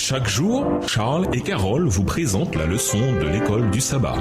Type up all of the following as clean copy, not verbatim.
Chaque jour, Charles et Carole vous présentent la leçon de l'école du sabbat.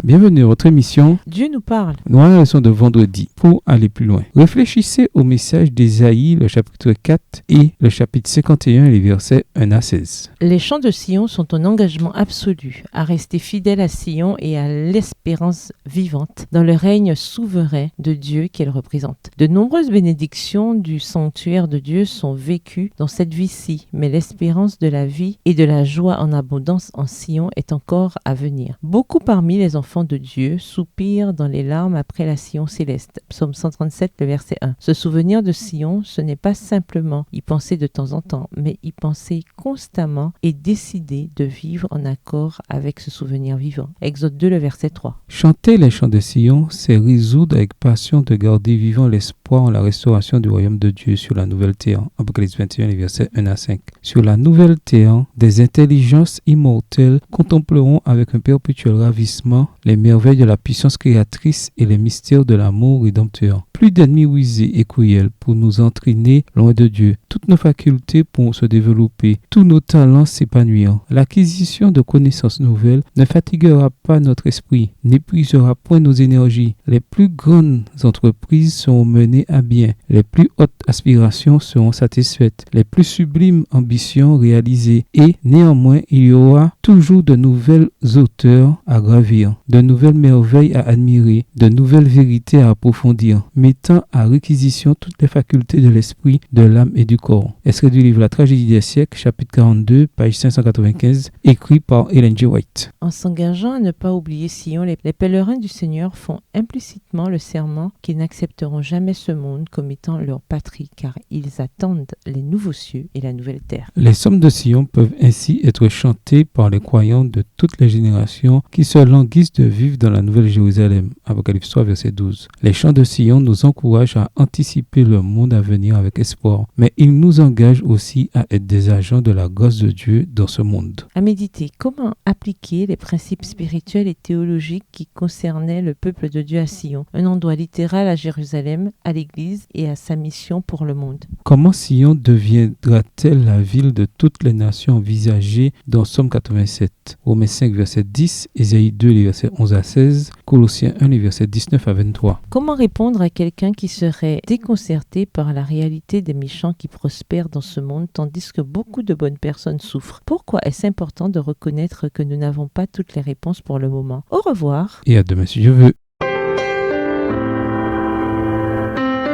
Bienvenue à votre émission Dieu nous parle. Nous avons la leçon de vendredi. Pour aller plus loin, réfléchissez au message d'Ésaïe, le chapitre 4 et le chapitre 51, les versets 1 à 16. Les chants de Sion sont un engagement absolu à rester fidèle à Sion et à l'espérance vivante dans le règne souverain de Dieu qu'elle représente. De nombreuses bénédictions du sanctuaire de Dieu sont vécues dans cette vie-ci, mais l'espérance de la vie et de la joie en abondance en Sion est encore à venir. Beaucoup parmi les enfants de Dieu soupirent dans les larmes après la Sion céleste. Psaume 137, le verset 1. Se souvenir de Sion, ce n'est pas simplement y penser de temps en temps, mais y penser constamment et décider de vivre en accord avec ce souvenir vivant. Exode 2, le verset 3. Chanter les chants de Sion, c'est résoudre avec passion de garder vivant l'espoir en la restauration du royaume de Dieu sur la nouvelle terre. Apocalypse 21, les versets 1 à 5. Sur la nouvelle terre, des intelligences immortelles contempleront avec un perpétuel ravissement les merveilles de la puissance créatrice et les mystères de l'amour rédempteur. Plus d'ennemis rusés et cruels pour nous entraîner loin de Dieu. Toutes nos facultés pourront se développer, tous nos talents s'épanouir. L'acquisition de connaissances nouvelles ne fatiguera pas notre esprit, n'épuisera point nos énergies. Les plus grandes entreprises seront menées à bien, les plus hautes aspirations seront satisfaites, les plus sublimes ambitions réalisées et néanmoins il y aura toujours de nouvelles hauteurs à gravir, de nouvelles merveilles à admirer, de nouvelles vérités à approfondir, mettant à réquisition toutes les facultés de l'esprit, de l'âme et du corps. Extrait du livre La tragédie des siècles, chapitre 42, page 595, écrit par Ellen G. White. En s'engageant à ne pas oublier Sion, les pèlerins du Seigneur font implicitement le serment qu'ils n'accepteront jamais ce monde comme étant leur patrie, car ils attendent les nouveaux cieux et la nouvelle terre. Les psaumes de Sion peuvent ainsi être chantés par les croyants de toutes les générations qui se languissent de vivre dans la nouvelle Jérusalem. Apocalypse 3, verset 12. Les chants de Sion nous encouragent à anticiper le monde à venir avec espoir, mais ils nous engagent aussi à être des agents de la grâce de Dieu dans ce monde. À méditer, comment appliquer les principes spirituels et théologiques qui concernaient le peuple de Dieu à Sion, un endroit littéral à Jérusalem, à l'Église et à sa mission pour le monde. Comment Sion deviendra-t-elle la ville de toutes les nations envisagées dans Psaume 87, Romains 5, verset 10, Ésaïe 2, les versets 11 à 16, Colossiens 1, les versets 19 à 23. Comment répondre à quelqu'un qui serait déconcerté par la réalité des méchants qui prospèrent dans ce monde tandis que beaucoup de bonnes personnes souffrent? Pourquoi est-ce important de reconnaître que nous n'avons pas toutes les réponses pour le moment? Au revoir. Et à demain si Dieu veut.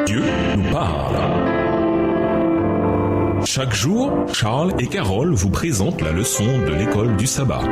Dieu nous parle. Chaque jour, Charles et Carole vous présentent la leçon de l'école du sabbat.